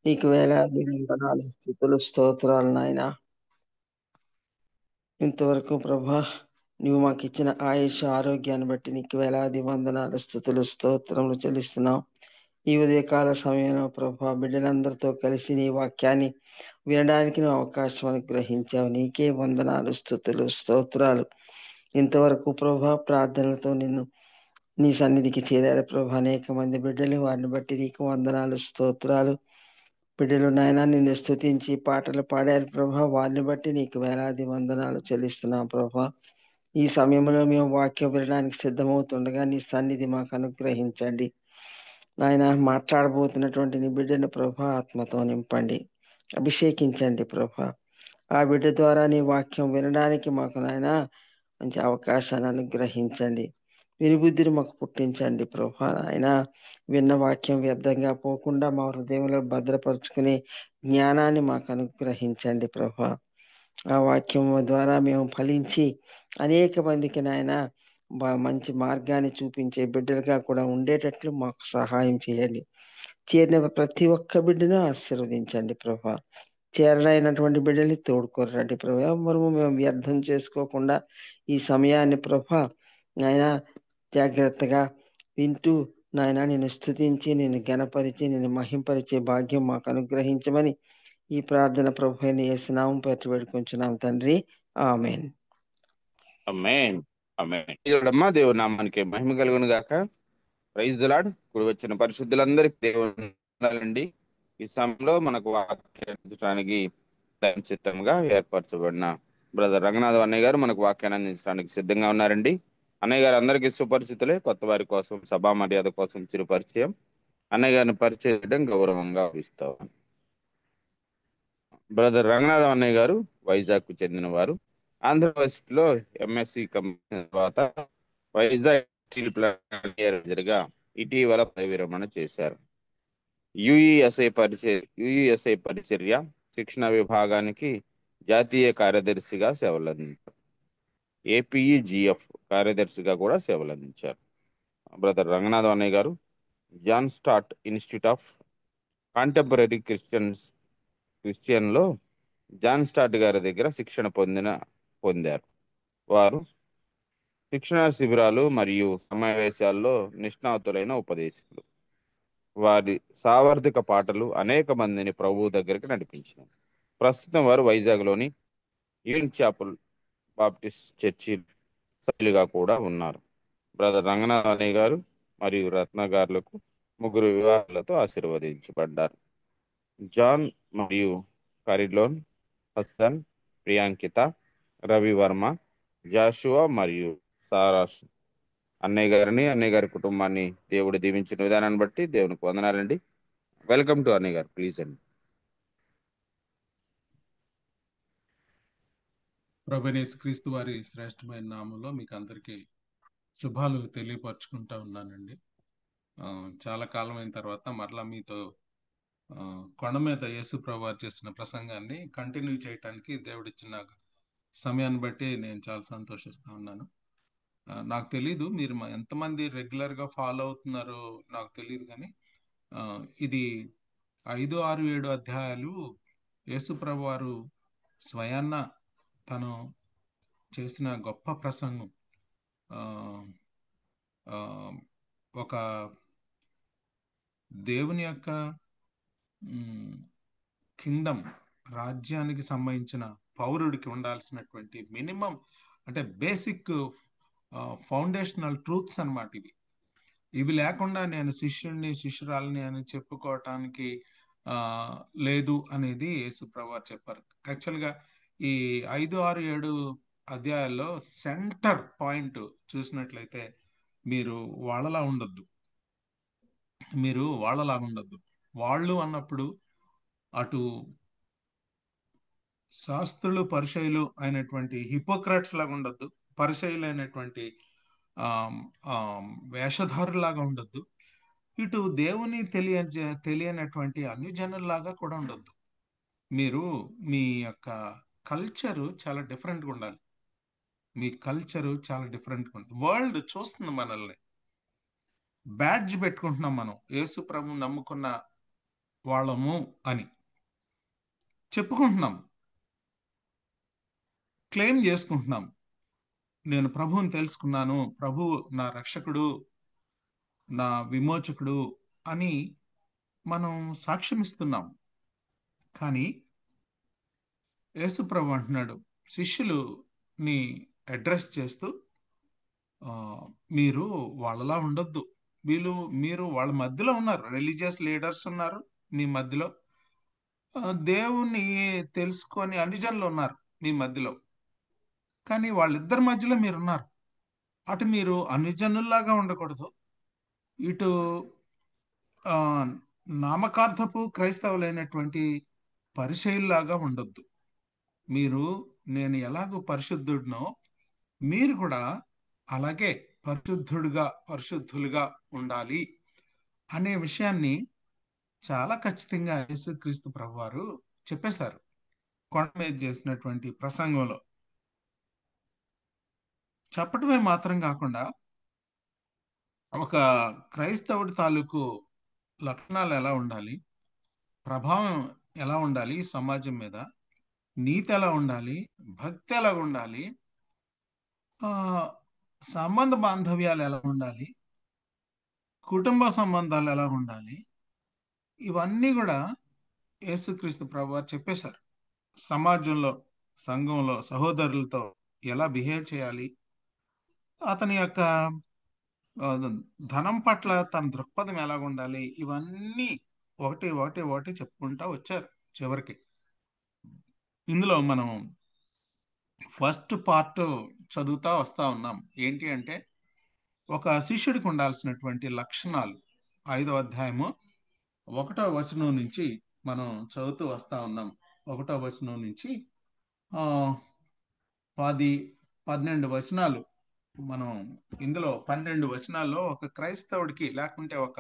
నీకు వేలాది వందనాలు, స్తుతులు, స్తోత్రాలు నాయనా. ఇంతవరకు ప్రభా నువ్వు మాకు ఇచ్చిన ఆయుష్ ఆరోగ్యాన్ని బట్టి నీకు వేలాది వందనాలు, స్తుతులు, స్తోత్రములు చెల్లిస్తున్నాం. ఈ ఉదయకాల సమయంలో ప్రభా బిడ్డలందరితో కలిసి నీ వాక్యాన్ని వినడానికి నువ్వు అవకాశం అనుగ్రహించావు. నీకే వందనాలు, స్తుతులు, స్తోత్రాలు. ఇంతవరకు ప్రభా ప్రార్థనలతో నీ సన్నిధికి చేరారు ప్రభా అనేక మంది బిడ్డలు. వారిని బట్టి నీకు వందనాలు, స్తోత్రాలు. బిడ్డలు నాయన నిన్ను స్తుతించి పాటలు పాడారు ప్రభా. వారిని బట్టి నీకు వేలాది వందనాలు చెల్లిస్తున్నాం ప్రభా. ఈ సమయంలో మేము వాక్యం వినడానికి సిద్ధమవుతుండగా నీ సన్నిధి మాకు అనుగ్రహించండి నాయన. మాట్లాడబోతున్నటువంటి నీ బిడ్డను ప్రభా ఆత్మతో నింపండి, అభిషేకించండి ప్రభా. ఆ బిడ్డ ద్వారా నీ వాక్యం వినడానికి మాకు నాయన మంచి అవకాశాన్ని అనుగ్రహించండి. వినిబుద్ధిని మాకు పుట్టించండి ప్రభా. నాయన విన్న వాక్యం వ్యర్థంగా పోకుండా మా హృదయంలో భద్రపరుచుకునే జ్ఞానాన్ని మాకు అనుగ్రహించండి ప్రభా. ఆ వాక్యం ద్వారా మేము ఫలించి అనేక మందికి నాయన మంచి మార్గాన్ని చూపించే బిడ్డలుగా కూడా ఉండేటట్లు మాకు సహాయం చేయండి. చేరిన ప్రతి ఒక్క బిడ్డను ఆశీర్వదించండి ప్రభా. చేరనైనటువంటి బిడ్డల్ని తోడుకోరండి ప్రభా. మనము మేము వ్యర్థం చేసుకోకుండా ఈ సమయాన్ని ప్రభా నాయన జాగ్రత్తగా వింటూ నాయన నేను స్తుతించి నేను ఘనపరిచి నేను మహింపరిచే భాగ్యం మాకు అనుగ్రహించమని ఈ ప్రార్థన ప్రభు అయిన యేసునామం పెట్టి పెట్టుకుంటున్నాం తండ్రి. ఆమెన్. ఆమేన్. ఆమేన్. దేవుడమ్మా దేవుడి నామానికి మహిమ కలుగును గాక. Praise the Lord. కూడి వచ్చిన పరిశుద్ధులందరికీ దేవుని వందనాలండి. ఈ సమయంలో మనకు వాక్యానికి చిత్తంగా ఏర్పరచబడిన బ్రదర్ రంగనాథ్ అన్నయ్య గారు మనకు వాక్యాన్ని అందించడానికి సిద్ధంగా ఉన్నారండి. అన్నయ్య గారు అందరికీ సుపరిచితులే. కొత్త వారి కోసం సభా మర్యాద కోసం చిరు పరిచయం. అన్నయ్య గారిని పరిచయం చేయడం గౌరవంగా భావిస్తాం. బ్రదర్ రంగనాథం అన్నయ్య గారు వైజాగ్ కు చెందిన వారు. ఆంధ్రప్రదేశ్లో ఎంఎస్సి కంపెనీ తర్వాత వైజాగ్ స్టీల్ ప్లాంట్ మేనేజర్గా ఇటీవల పదవి విరమణ చేశారు. యుఈఎస్ఐ పరిచర్య శిక్షణ విభాగానికి జాతీయ కార్యదర్శిగా సేవలందించారు. ఏపీఈజిఎఫ్ కార్యదర్శిగా కూడా సేవలందించారు. బ్రదర్ రంగనాథం అన్నయ్య గారు John Stott institute of contemporary క్రిస్టియన్లో జాన్ స్టార్ట్ గారి దగ్గర శిక్షణ పొందారు. వారు శిక్షణ శిబిరాలు మరియు సమావేశాల్లో నిష్ణాతులైన ఉపదేశకులు. వారి సావర్ధిక పాటలు అనేక మందిని ప్రభువు దగ్గరికి నడిపించారు. ప్రస్తుతం వారు వైజాగ్లోని ఈవెన్ చాపల్ బాప్టిస్ట్ చర్చి సభ్యులుగా కూడా ఉన్నారు. బ్రదర్ రంగనాథ్ అన్నయ్య గారు మరియు రత్న గారులకు ముగ్గురు వివాహాలతో ఆశీర్వదించబడ్డారు. జాన్ మరియు కరిలోన్, హసన్, ప్రియాంకిత, రవివర్మ, జాషువా మరియు సారాష్. అన్నయ్య గారిని అన్నయ్య గారి కుటుంబాన్ని దేవుడు దీవించిన విధానాన్ని బట్టి దేవునికి వందనాలండి. వెల్కమ్ టు అన్నయ్య గారు, ప్లీజ్ అండి. ప్రభువైన యేసుక్రీస్తు వారి శ్రేష్టమైన నామంలో మీకు అందరికీ శుభాలు తెలియపరచుకుంటా ఉన్నానండి. చాలా కాలం అయిన తర్వాత మరలా మీతో కొండ మీద యేసు ప్రభు వారు చేసిన ప్రసంగాన్ని కంటిన్యూ చేయటానికి దేవుడిచ్చిన సమయాన్ని బట్టి నేను చాలా సంతోషిస్తా ఉన్నాను. నాకు తెలీదు మీరు ఎంతమంది రెగ్యులర్గా ఫాలో అవుతున్నారో నాకు తెలియదు, కానీ ఇది 5, 6, 7 అధ్యాయాలు యేసు ప్రభు వారు స్వయాన్న తను చేసిన గొప్ప ప్రసంగం. ఒక దేవుని యొక్క కింగ్డమ్, రాజ్యానికి సంబంధించిన పౌరుడికి ఉండాల్సినటువంటి మినిమం అంటే బేసిక్ ఫౌండేషనల్ ట్రూత్స్ అన్నమాట ఇవి లేకుండా నేను శిష్యురాలని అని చెప్పుకోవటానికి లేదు అనేది యేసు ప్రభువు చెప్పారు. యాక్చువల్గా ఈ 5, 6, 7 అధ్యాయాల్లో సెంటర్ పాయింట్ చూసినట్లయితే మీరు వాళ్ళలా ఉండొద్దు. వాళ్ళు అన్నప్పుడు అటు శాస్త్రులు పరిచయులు అయినటువంటి హిపోక్రాట్స్ లాగా ఉండొద్దు, పరిచయులు అయినటువంటి వేషధారులాగా ఉండొద్దు, ఇటు దేవుని తెలియనటువంటి అన్ని జనుల్లాగా కూడా ఉండొద్దు. మీరు మీ యొక్క కల్చరు చాలా డిఫరెంట్గా ఉండాలి. వరల్డ్ చూస్తుంది మనల్ని, బ్యాడ్జ్ పెట్టుకుంటున్నాం మనం. యేసు ప్రభు నమ్ముకున్న వాళ్ళము అని చెప్పుకుంటున్నాం, క్లెయిమ్ చేసుకుంటున్నాం. నేను ప్రభువుని తెలుసుకున్నాను, ప్రభు నా రక్షకుడు, నా విమోచకుడు అని మనం సాక్ష్యం ఇస్తున్నాం. కానీ యేసు ప్రభు అంటున్నాడు, శిష్యులుని అడ్రస్ చేస్తూ, మీరు వాళ్ళలా ఉండొద్దు, మీరు వాళ్ళ మధ్యలో ఉన్నారు, రిలీజియస్ లీడర్స్ ఉన్నారు మీ మధ్యలో, దేవుణ్ణి తెలుసుకొని అనుజనులు ఉన్నారు మీ మధ్యలో, కానీ వాళ్ళిద్దరి మధ్యలో మీరున్నారు. అటు మీరు అనుజనుల్లాగా ఉండకూడదు, ఇటు ఆ, నామకార్థపు క్రైస్తవులైనటువంటి పరిచయుల్లాగా ఉండొద్దు. మీరు, నేను ఎలాగో పరిశుద్ధుడినో మీరు కూడా అలాగే పరిశుద్ధులుగా ఉండాలి అనే విషయాన్ని చాలా ఖచ్చితంగా యేసుక్రీస్తు ప్రభువారు చెప్పేశారు కొండ మీద చేసినటువంటి ప్రసంగంలో. చెప్పటమే మాత్రం కాకుండా ఒక క్రైస్తవుడి తాలూకు లక్షణాలు ఎలా ఉండాలి, ప్రభావం ఎలా ఉండాలి ఈ సమాజం మీద, నీతి ఎలా ఉండాలి, భక్తి ఎలా ఉండాలి, ఆ సంబంధ బాంధవ్యాలు ఎలా ఉండాలి, కుటుంబ సంబంధాలు ఎలా ఉండాలి, ఇవన్నీ కూడా యేసుక్రీస్తు ప్రభువారు చెప్పేశారు. సమాజంలో, సంఘంలో సహోదరులతో ఎలా బిహేవ్ చేయాలి, అతని యొక్క ఆ, ధనం పట్ల తన దృక్పథం ఎలా ఉండాలి, ఇవన్నీ ఒకటి ఒకటి ఒకటి చెప్పుకుంటా వచ్చారు చివరికి. ఇందులో మనం ఫస్ట్ పార్ట్ చదువుతా వస్తా ఉన్నాం. ఏంటి అంటే, ఒక శిష్యుడికి ఉండాల్సినటువంటి లక్షణాలు 5వ అధ్యాయము 1వ వచనం నుంచి మనం చదువుతూ వస్తా ఉన్నాం. 1వ వచనం నుంచి 10-12 వచనాలు మనం, ఇందులో 12 వచనాల్లో ఒక క్రైస్తవుడికి లేకుంటే ఒక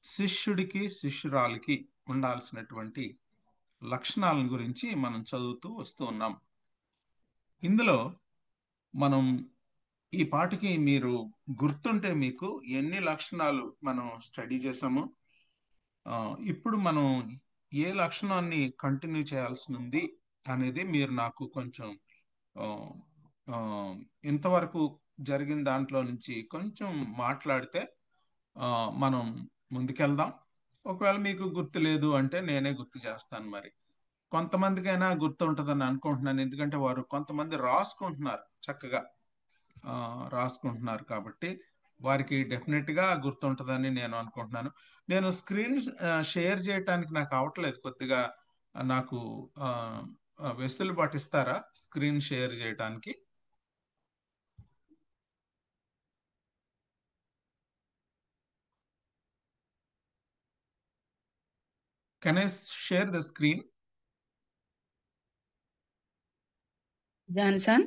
శిష్యుడికి శిష్యురాలికి ఉండాల్సినటువంటి లక్షణాలను గురించి మనం చదువుతూ వస్తూ ఉన్నాం. ఇందులో మనం ఈ పాటికి మీరు గుర్తుంటే మీకు ఎన్ని లక్షణాలు మనం స్టడీ చేసామో, ఇప్పుడు మనం ఏ లక్షణాన్ని కంటిన్యూ చేయాల్సి ఉంది అనేది మీరు నాకు కొంచెం ఇంతవరకు జరిగిన దాంట్లో నుంచి కొంచెం మాట్లాడితే మనం ముందుకెళ్దాం. ఒకవేళ మీకు గుర్తు లేదు అంటే నేనే గుర్తు చేస్తాను. మరి కొంతమందికైనా గుర్తు ఉంటుందని అనుకుంటున్నాను, ఎందుకంటే వారు కొంతమంది రాసుకుంటున్నారు, చక్కగా రాసుకుంటున్నారు, కాబట్టి వారికి డెఫినెట్గా గుర్తుంటుందని నేను అనుకుంటున్నాను. నేను స్క్రీన్ షేర్ చేయటానికి నాకు అవట్లేదు, కొద్దిగా నాకు వెసులుబాటు ఇస్తారా స్క్రీన్ షేర్ చేయటానికి? Can I share the screen? Johnson?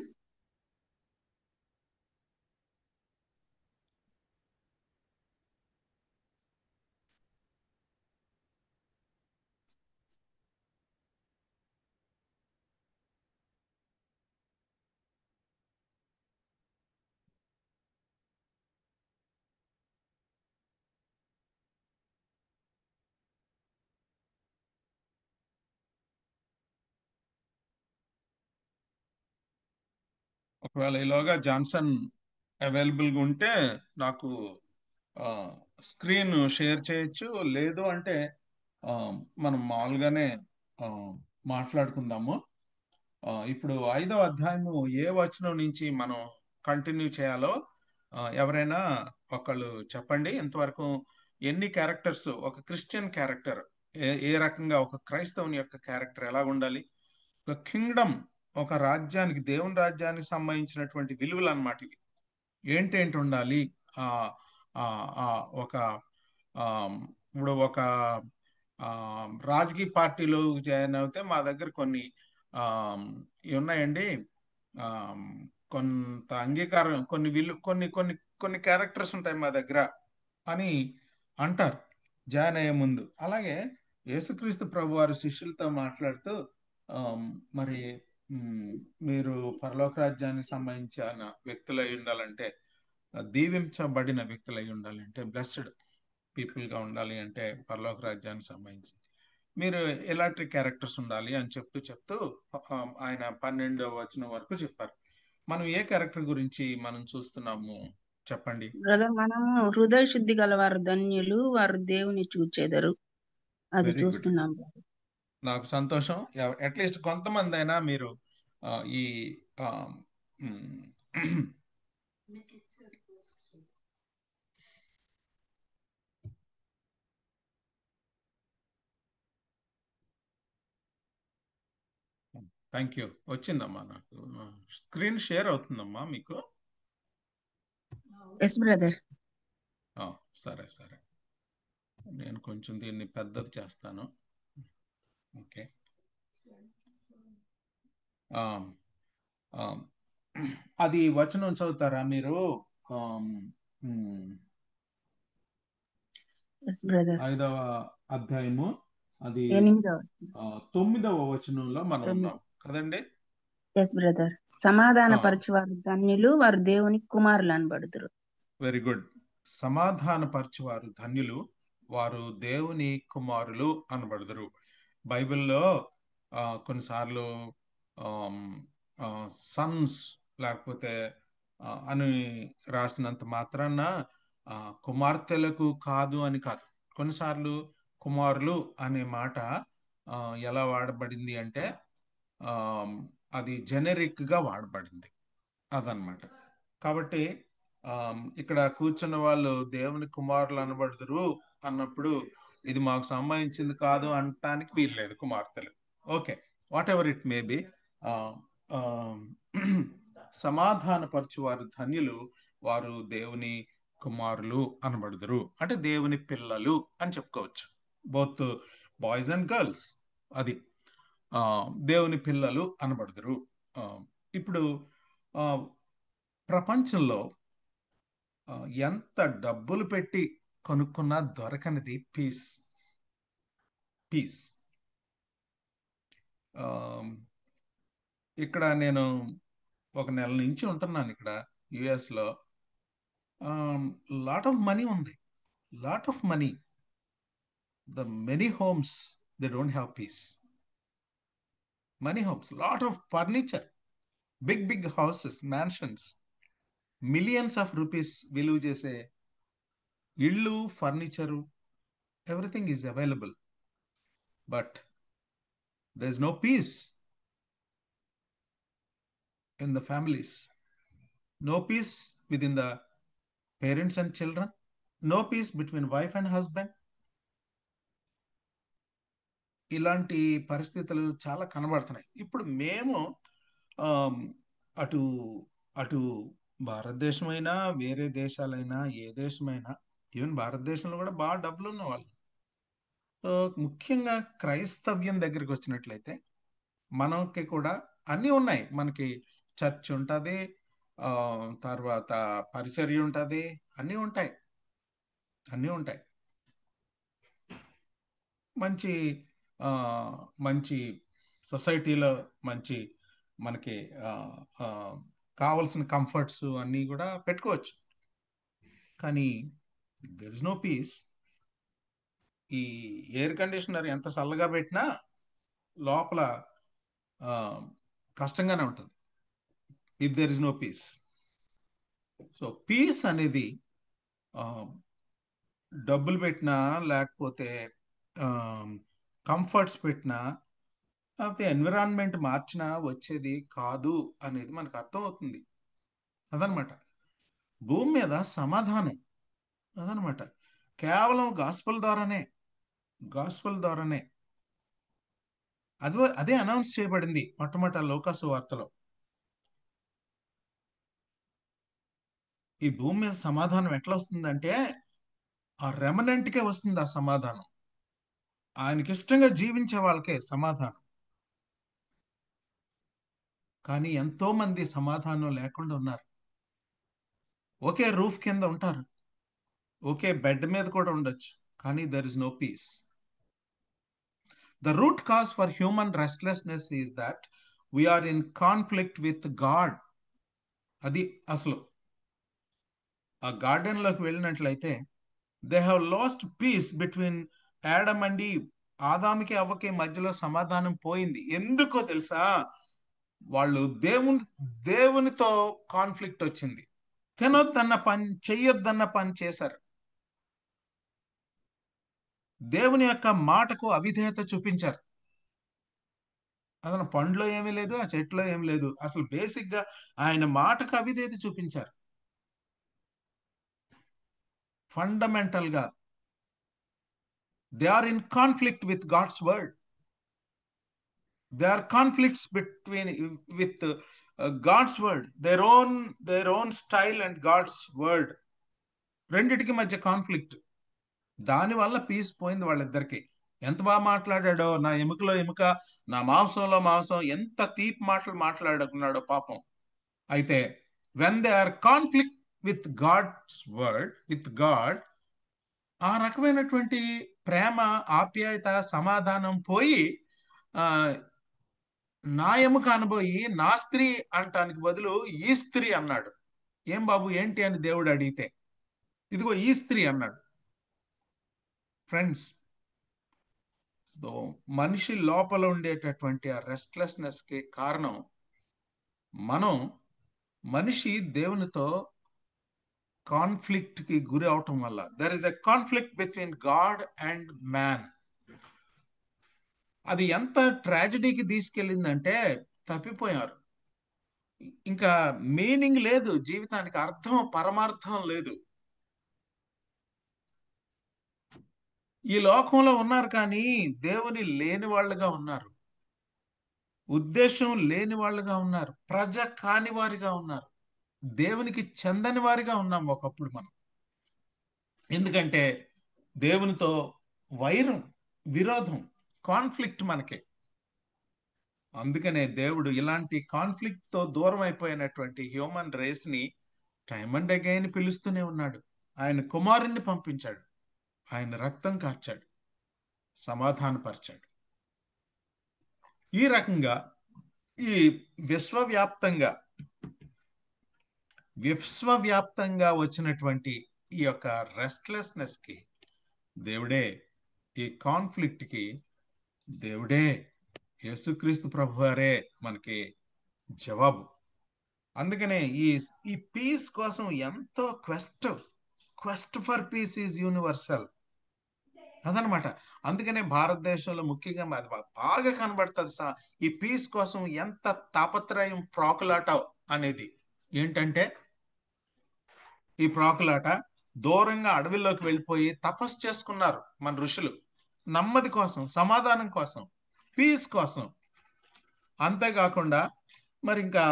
ఒకవేళ ఈలోగా జాన్సన్ అవైలబుల్గా ఉంటే నాకు స్క్రీన్ షేర్ చేయొచ్చు, లేదు అంటే మనం మామూలుగానే మాట్లాడుకుందాము. ఇప్పుడు 5వ అధ్యాయము ఏ వచనం నుంచి మనం కంటిన్యూ చేయాలో ఎవరైనా ఒకళ్ళు చెప్పండి. ఇంతవరకు ఎన్ని క్యారెక్టర్స్, ఒక క్రిస్టియన్ క్యారెక్టర్ ఏ రకంగా, ఒక క్రైస్తవుని యొక్క క్యారెక్టర్ ఎలా ఉండాలి, ఒక కింగ్డమ్, ఒక రాజ్యానికి, దేవుని రాజ్యానికి సంబంధించినటువంటి విలువలు అన్నమాట ఇవి. ఏంటేంటి ఉండాలి, ఒక ఇప్పుడు ఒక రాజకీయ పార్టీలో జాయిన్ అవుతే మా దగ్గర కొన్ని ఉన్నాయండి, కొంత అంగీకారం, కొన్ని క్యారెక్టర్స్ ఉంటాయి మా దగ్గర అని అంటారు జాయిన్ అయ్యే ముందు. అలాగే యేసుక్రీస్తు ప్రభు వారి శిష్యులతో మాట్లాడుతూ మరి మీరు పరలోక రాజ్యానికి సంబంధించిన వ్యక్తులై ఉండాలంటే, దీవించబడిన వ్యక్తులై ఉండాలంటే, బ్లెస్డ్ పీపుల్గా ఉండాలి అంటే పరలోక రాజ్యానికి సంబంధించి మీరు ఎలాంటి క్యారెక్టర్స్ ఉండాలి అని చెప్తూ ఆయన 12వ వచనం వరకు చెప్పారు. మనం ఏ క్యారెక్టర్ గురించి మనం చూస్తున్నాము చెప్పండి. బ్రదర్, మనము హృదయ శుద్ధి గల వారు ధన్యులు, వారు దేవుని చూచెదరు. అది వెరీ గుడ్, చూస్తున్నాం. నాకు సంతోషం. అట్లీస్ట్ కొంతమంది అయినా మీరు ఈ థ్యాంక్ యూ. వచ్చిందమ్మా, నాకు స్క్రీన్ షేర్ అవుతుందమ్మా మీకు? Yes brother. సరే సరే, నేను కొంచెం దీన్ని పెద్దది చేస్తాను. ఓకే. అది వచనం చదువుతారా మీరు? Yes brother. 5వ అధ్యాయము అది 9వ వచనంలో మనం ఉన్నాం కదండి? Yes brother. సమాధాన పరచువారు ధన్యులు, వారు దేవుని కుమారులు అనబడుదురు. Very good. సమాధాన పరచువారు ధన్యులు, వారు దేవుని కుమారులు అనబడుదురు. బైబిల్లో కొన్నిసార్లు సన్స్ లేకపోతే అని రాసినంత మాత్రాన కుమార్తెలకు కాదు అని కాదు. కొన్నిసార్లు కుమారులు అనే మాట ఎలా వాడబడింది అంటే అది జెనరిక్ గా వాడబడింది, అదనమాట. కాబట్టి ఇక్కడ కూర్చున్న వాళ్ళు దేవుని కుమారులు అనబడుదురు అన్నప్పుడు ఇది మాకు సంబంధించింది కాదు అనటానికి వీల్లేదు. కుమార్తెలు, okay, whatever it may be. సమాధానపరచువారు ధన్యులు, వారు దేవుని కుమారులు అనబడుదురు. అంటే దేవుని పిల్లలు అని చెప్పుకోవచ్చు, బోత్ బాయ్స్ అండ్ గర్ల్స్. అది దేవుని పిల్లలు అనబడుదురు. ఇప్పుడు ప్రపంచంలో ఎంత డబ్బులు పెట్టి కొనుక్కున్నా దొరకనిది పీస్. ఇక్కడ నేను ఒక నెల నుంచి ఉంటున్నాను ఇక్కడ యుఎస్లో. లాట్ ఆఫ్ మనీ ఉంది, lot of money. The many homes they don't have peace. Money homes, lot of furniture, big houses, mansions, millions of rupees విలువ చేసే ఇళ్ళు, furniture, everything is available, but there's no peace in the families, no peace within the parents and children, no peace between wife and husband. ఇలాంటి పరిస్థితులు చాలా కనబడుతున్నాయి. ఇప్పుడు మేము అటు అటు భారతదేశమైనా వేరే దేశాలైనా ఏ దేశమైనా, ఈవెన్ భారతదేశంలో కూడా బాగా డబ్బులు ఉన్న వాళ్ళు, ముఖ్యంగా క్రైస్తవ్యం దగ్గరికి వచ్చినట్లయితే మనకి కూడా అన్నీ ఉన్నాయి. మనకి చర్చ్ ఉంటుంది, తర్వాత పరిచర్య ఉంటుంది, అన్నీ ఉంటాయి. మంచి సొసైటీలో మంచి మనకి కావలసిన కంఫర్ట్స్ అన్నీ కూడా పెట్టుకోవచ్చు. కానీ దెర్ ఇస్ నో పీస్. ఈ ఎయిర్ కండిషనర్ ఎంత చల్లగా పెట్టినా లోపల కష్టంగానే ఉంటుంది, if there is no peace. So peace అనేది డబ్బులు పెట్టినా లేకపోతే కంఫర్ట్స్ పెట్టినా లేకపోతే ఎన్విరాన్మెంట్ మార్చినా వచ్చేది కాదు అనేది మనకు అర్థం అవుతుంది. అదనమాట భూమి మీద సమాధానం. అదనమాట కేవలం గాస్పెల్ ద్వారానే అదే అనౌన్స్ చేయబడింది మొట్టమొదట లూకాసు వార్తలో. ఈ భూమి మీద సమాధానం ఎట్లా వస్తుందంటే ఆ రెమనెంట్కే వస్తుంది ఆ సమాధానం. ఆయనకి ఇష్టంగా జీవించే వాళ్ళకే సమాధానం. కానీ ఎంతో మంది సమాధానం లేకుండా ఉన్నారు. ఒకే రూఫ్ కింద ఉంటారు, ఒకే బెడ్ మీద కూడా ఉండొచ్చు, కానీ there is no peace. The root cause for human restlessness is that we are in conflict with God. అది అసలు. ఆ గార్డెన్లోకి వెళ్ళినట్లయితే they have lost peace between Adam and Eve. ఆదాముకి అవ్వకి మధ్యలో సమాధానం పోయింది. ఎందుకో తెలుసా? వాళ్ళు దేవునితో కాన్ఫ్లిక్ట్ వచ్చింది. తినొద్దన్న పని, చెయ్యొద్దన్న పని చేశారు. దేవుని యొక్క మాటకు అవిధేయత చూపించారు. అతను పండ్లో ఏమీ లేదు, ఆ చెట్లో ఏమీ లేదు, అసలు బేసిక్ గా ఆయన మాటకు అవిధేయత చూపించారు. ఫండమెంటల్ గా they are in conflict with God's word. They are conflicts with God's word, their own style and God's word. రెండిటికి మధ్య కాన్ఫ్లిక్ట్. దానివల్ల పీస్ పోయింది వాళ్ళిద్దరికి. ఎంత బాగా మాట్లాడాడో, నా ఎముకలో ఎముక, నా మాంసంలో మాంసం, ఎంత తీపి మాటలు మాట్లాడుకున్నాడో పాపం. అయితే when they are conflict with God's word, with God, ఆ రకమైనటువంటి ప్రేమ, ఆప్యాయత, సమాధానం పోయి నా ఎముక అనబోయి నా స్త్రీ అంటానికి బదులు ఈ స్త్రీ అన్నాడు. ఏం బాబు ఏంటి అని దేవుడు అడిగితే, ఇదిగో ఈ స్త్రీ అన్నాడు. ఫ్రెండ్స్, సో మనిషి లోపల ఉండేటటువంటి ఆ రెస్ట్లెస్నెస్ కి కారణం మనిషి దేవునితో కాన్ఫ్లిక్ట్ కి గురి అవటం వల్ల. There is a conflict between God and man. అది ఎంత ట్రాజడీకి తీసుకెళ్ళిందంటే తప్పిపోయారు. ఇంకా మీనింగ్ లేదు జీవితానికి, అర్థం పరమార్థం లేదు. ఈ లోకంలో ఉన్నారు కానీ దేవుని లేని వాళ్ళుగా ఉన్నారు, ఉద్దేశం లేని వాళ్ళుగా ఉన్నారు, ప్రజ కాని వారిగా ఉన్నారు, దేవునికి చెందని వారిగా ఉన్నాం ఒకప్పుడు మనం. ఎందుకంటే దేవునితో వైరం, విరోధం, కాన్ఫ్లిక్ట్ మనకే. అందుకనే దేవుడు ఇలాంటి కాన్ఫ్లిక్ట్ తో దూరం అయిపోయినటువంటి హ్యూమన్ రేస్ ని టైమ్ అండ్ అగైన్ పిలుస్తూనే ఉన్నాడు. ఆయన కుమారుణ్ణి పంపించాడు, ఆయన రక్తం కార్చాడు, సమాధానపరిచాడు. ఈ రకంగా ఈ విశ్వవ్యాప్తంగా వచ్చినటువంటి ఈ యొక్క రెస్ట్లెస్నెస్ కి దేవుడే, ఈ కాన్ఫ్లిక్ట్ కి దేవుడే, యేసుక్రీస్తు ప్రభువారే మనకి జవాబు. అందుకనే ఈ పీస్ కోసం ఎంతో quest for piece is universal అదనమాట. అందుకనే భారతదేశంలో ముఖ్యంగా అది బాగా కనబడుతుంది. ఈ పీస్ కోసం ఎంత తాపత్రయం, ప్రాకులాట అనేది ఏంటంటే, ఈ ప్రాకులాట దూరంగా అడవిలోకి వెళ్ళిపోయి తపస్సు చేసుకున్నారు మన ఋషులు, నెమ్మది కోసం, సమాధానం కోసం, పీస్ కోసం. అంతేకాకుండా మరి ఇంకా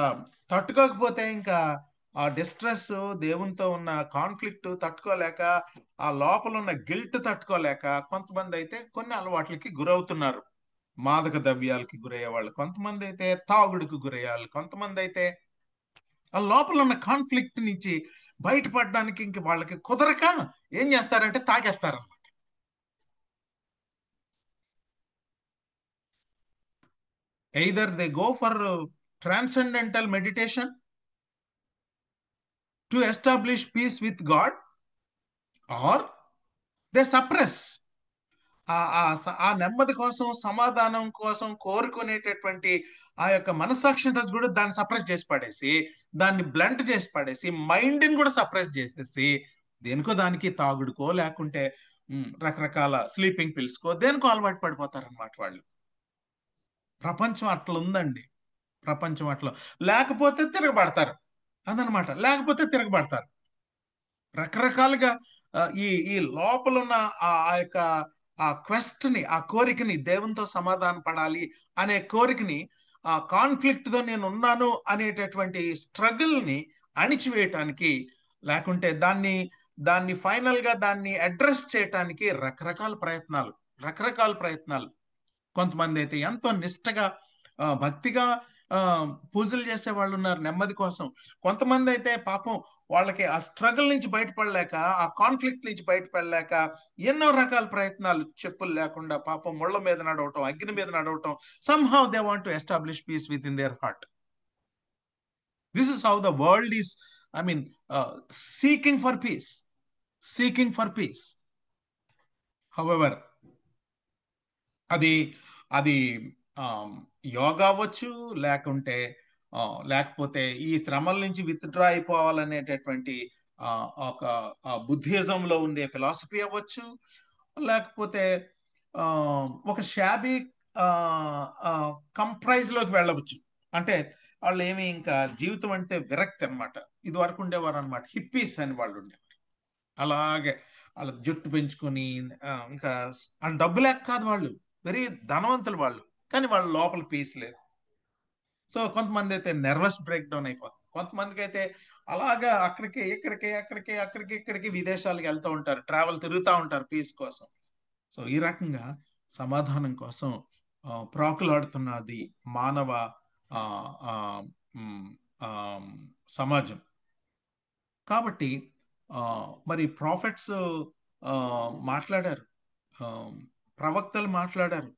తట్టుకోకపోతే, ఇంకా ఆ డిస్ట్రెస్, దేవునితో ఉన్న కాన్ఫ్లిక్ట్ తట్టుకోలేక, ఆ లోపల ఉన్న గిల్ట్ తట్టుకోలేక కొంతమంది అయితే కొన్ని అలవాట్లకి గురవుతున్నారు. మాదక ద్రవ్యాలకి గురయ్యే వాళ్ళు కొంతమంది అయితే, తాగుడుకు గురయ్యాలి కొంతమంది అయితే. ఆ లోపల ఉన్న కాన్ఫ్లిక్ట్ నుంచి బయటపడడానికి ఇంక వాళ్ళకి కుదరక ఏం చేస్తారంటే తాగేస్తారన్నమాట. Either they go for transcendental meditation to establish peace with God, or they suppress ఆ నెమ్మది కోసం, సమాధానం కోసం కోరుకునేటటువంటి ఆ యొక్క మనసాక్షిని కూడా దాన్ని సప్రెస్ చేసి పడేసి, దాన్ని బ్లంట్ చేసి పడేసి, మైండ్ని కూడా సప్రెస్ చేసేసి దేనికో దానికి, తాగుడుకో లేకుంటే రకరకాల స్లీపింగ్ పిల్స్కో దేనికో అలవాటు పడిపోతారనమాట వాళ్ళు. ప్రపంచం అట్లా ఉందండి. ప్రపంచం అట్లా లేకపోతే తిరగబడతారు అదనమాట. లేకపోతే తిరగబడతారు రకరకాలుగా. ఈ లోపల ఉన్న ఆ యొక్క ఆ క్వెస్ట్ ని, ఆ కోరికని, దేవునితో సమాధాన పడాలి అనే కోరికని, ఆ కాన్ఫ్లిక్ట్ తో నేను ఉన్నాను అనేటటువంటి స్ట్రగుల్ ని అణిచివేయటానికి, లేకుంటే దాన్ని ఫైనల్ గా దాన్ని అడ్రస్ చేయటానికి రకరకాల ప్రయత్నాలు. కొంతమంది అయితే ఎంతో నిష్టగా, భక్తిగా పూజలు చేసే వాళ్ళు ఉన్నారు నెమ్మది కోసం. కొంతమంది అయితే పాపం వాళ్ళకి ఆ స్ట్రగుల్ నుంచి బయటపడలేక, ఆ కాన్ఫ్లిక్ట్ నుంచి బయటపడలేక ఎన్నో రకాల ప్రయత్నాలు, చెప్పులు లేకుండా పాపం ముళ్ళ మీద నడవటం, అగ్ని మీద నడవటం. somehow they want to establish peace within their heart. This is how the world is, seeking for peace. However, అది అది యోగా అవ్వచ్చు, లేకుంటే లేకపోతే ఈ శ్రమల నుంచి విత్డ్రా అయిపోవాలనేటటువంటి ఒక బుద్ధిజంలో ఉండే ఫిలాసఫీ అవ్వచ్చు, లేకపోతే ఆ, ఒక షాబీ కంప్రైజ్ లోకి వెళ్ళవచ్చు. అంటే వాళ్ళు ఏమి ఇంకా జీవితం అంటే విరక్తి అనమాట. ఇది వరకు ఉండేవారు అనమాట, హిప్పీస్ అని వాళ్ళు ఉండేవారు. అలాగే వాళ్ళ జుట్టు పెంచుకొని ఇంకా వాళ్ళ డబ్బు లేక కాదు, వాళ్ళు వెరీ ధనవంతులు వాళ్ళు, కానీ వాళ్ళ లోపల పీస్ లేదు. సో కొంతమంది అయితే నర్వస్ బ్రేక్ డౌన్ అయిపోతుంది, కొంతమందికి అయితే అలాగా అక్కడికి ఇక్కడికి విదేశాలకు వెళ్తూ ఉంటారు, ట్రావెల్ తిరుగుతూ ఉంటారు పీస్ కోసం. సో ఈ రకంగా సమాధానం కోసం ప్రాకులాడుతున్నది మానవ ఆ, ఆ, మ్, ఆ, సమాజం. కాబట్టి మరి ప్రాఫిట్స్ మాట్లాడారు, ఆ, ప్రవక్తలు మాట్లాడారు.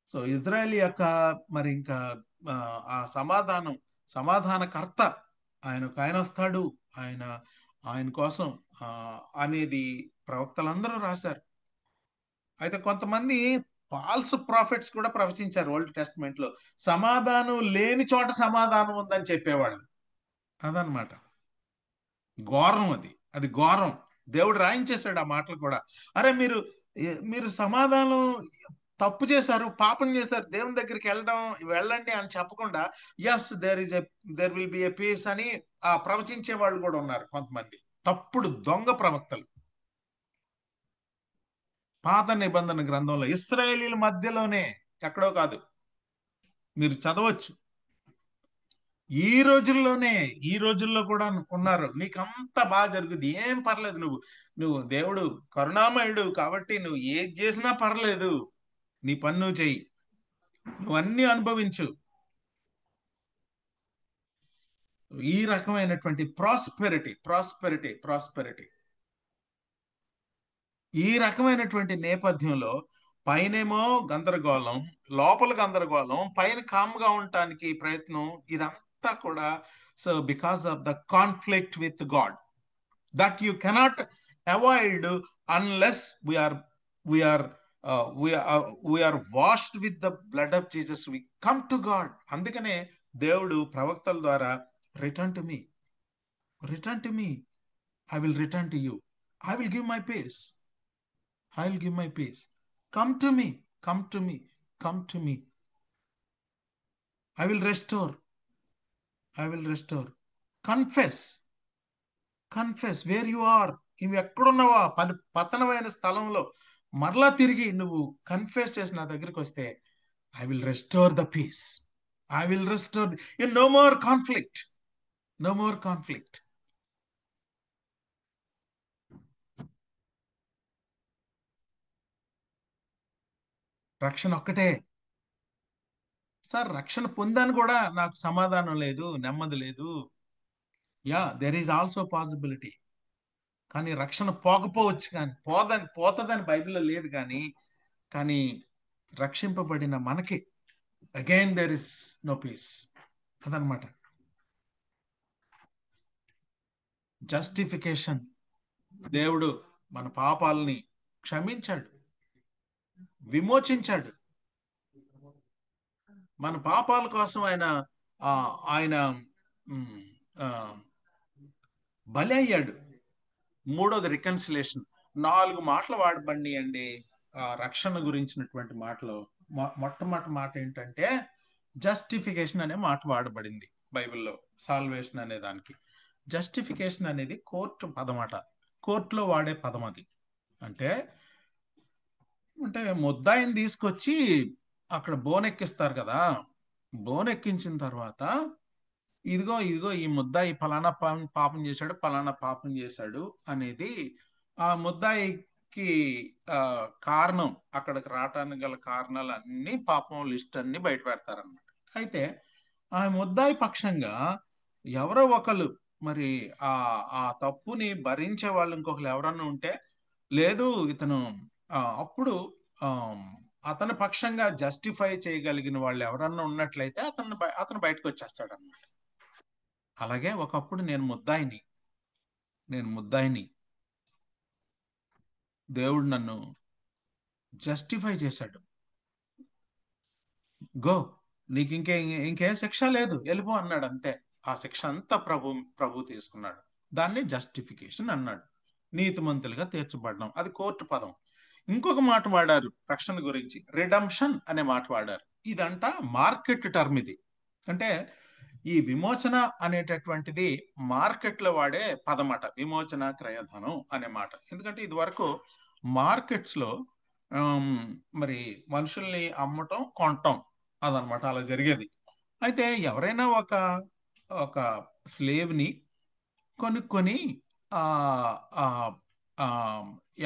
సో ఇజ్రాయెల్ యొక్క మరి ఇంకా ఆ సమాధానకర్త ఆయన వస్తాడు, ఆయన ఆయన కోసం అనేది ప్రవక్తలందరూ రాశారు. అయితే కొంతమంది ఫాల్స్ ప్రాఫిట్స్ కూడా ప్రవచించారు ఓల్డ్ టెస్ట్మెంట్ లో. సమాధానం లేని చోట సమాధానం ఉందని చెప్పేవాళ్ళు. అదనమాట ఘోరం, అది ఘోరం. దేవుడు రాయించేశాడు ఆ మాటలు కూడా. అరే మీరు సమాధానం తప్పు చేశారు, పాపం చేశారు, దేవుని దగ్గరికి వెళ్ళండి అని చెప్పకుండా yes there will be a peace అని ప్రవచించే వాళ్ళు కూడా ఉన్నారు కొంతమంది తప్పుడు దొంగ ప్రవక్తలు. పాత నిబంధన గ్రంథంలో ఇశ్రాయేలీల మధ్యలోనే, ఎక్కడో కాదు, మీరు చదవచ్చు. ఈ రోజుల్లో కూడా ఉన్నారు. నీకు అంత బాగా జరుగుద్ది, ఏం పర్లేదు, నువ్వు దేవుడు కరుణామయుడు కాబట్టి నువ్వు ఏది చేసినా పర్లేదు, నీ పని నువ్వు చెయ్యి, నువ్వన్నీ అనుభవించు. ఈ రకమైనటువంటి ప్రాస్పెరిటీ ఈ రకమైనటువంటి నేపథ్యంలో పైనేమో గందరగోళం, లోపల గందరగోళం, పైన కామ్గా ఉండటానికి ప్రయత్నం, ఇదంతా కూడా so because of the conflict with God that you cannot avoid unless we're washed with the blood of Jesus, we come to God. అందుకనే దేవుడు ప్రవక్తల ద్వారా return to me, I will return to you, I will give my peace, I'll give my peace. Come to me. I will restore. Confess where you are. నువ్వు ఎక్కడున్నావా పతనమైన స్థలంలో మరలా తిరిగి నువ్వు confess చేసి నా దగ్గరికి వస్తే I will restore the peace. No more conflict. రక్షణ ఒక్కటే సార్. రక్షణ పొందాను కూడా నాకు సమాధానం లేదు, నెమ్మది లేదు. Yeah, there is also possibility. కానీ రక్షణ పోకపోవచ్చు, కానీ పోతుందని బైబిల్లో లేదు. కానీ రక్షింపబడిన మనకి again there is no peace. అదనమాట జస్టిఫికేషన్. దేవుడు మన పాపాలని క్షమించాడు, విమోచించాడు. మన పాపాల కోసం ఆయన బలి అయ్యాడు. మూడోది రికన్సిలేషన్. 4 మాటలు వాడబండి అండి రక్షణ గురించినటువంటి మాటలు. మొట్టమొదటి మాట ఏంటంటే జస్టిఫికేషన్ అనే మాట వాడబడింది బైబిల్లో. సాల్వేషన్ అనే దానికి జస్టిఫికేషన్ అనేది కోర్టులో వాడే పదం. అది అంటే ముద్దాయిని తీసుకొచ్చి అక్కడ బోనెక్కిస్తారు కదా. బోనెక్కించిన తర్వాత ఇదిగో ఈ ముద్దాయి ఫలానా పాపం చేశాడు అనేది ఆ ముద్దాయికి కారణం, అక్కడికి రావటానికి గల కారణాలు అన్ని, పాపం లిస్ట్ అన్ని బయట పెడతారన్నమాట. అయితే ఆ ముద్దాయి పక్షంగా ఎవరో ఒకరు మరి ఆ తప్పుని భరించే వాళ్ళు ఇంకొకరు ఎవరన్నా ఉంటే, లేదు ఇతను అప్పుడు అతని పక్షంగా జస్టిఫై చేయగలిగిన వాళ్ళు ఎవరన్నా ఉన్నట్లయితే అతను బయటకు వచ్చేస్తాడు అన్నమాట. అలాగే ఒకప్పుడు నేను ముద్దాయిని, దేవుడు నన్ను జస్టిఫై చేశాడు. గో, నీకు ఇంకేం శిక్ష లేదు, వెళ్ళిపో అన్నాడు. అంతే. ఆ శిక్ష అంతా ప్రభు తీసుకున్నాడు. దాన్ని జస్టిఫికేషన్ అన్నాడు. నీతిమంతులుగా తీర్చబడ్డాం, అది కోర్టు పదం. ఇంకొక మాట వాడారు రక్షణ గురించి, రిడమ్షన్ అనే మాట వాడారు. ఇదంట మార్కెట్ టర్మ్. ఇది అంటే ఈ విమోచన అనేటటువంటిది మార్కెట్లో వాడే పదమాట, విమోచన క్రయధనం అనే మాట. ఎందుకంటే ఇది వరకు మార్కెట్స్లో మరి మనుషుల్ని అమ్మటం కొనటం అదనమాట, అలా జరిగేది. అయితే ఎవరైనా ఒక స్లేవ్ని కొనుక్కొని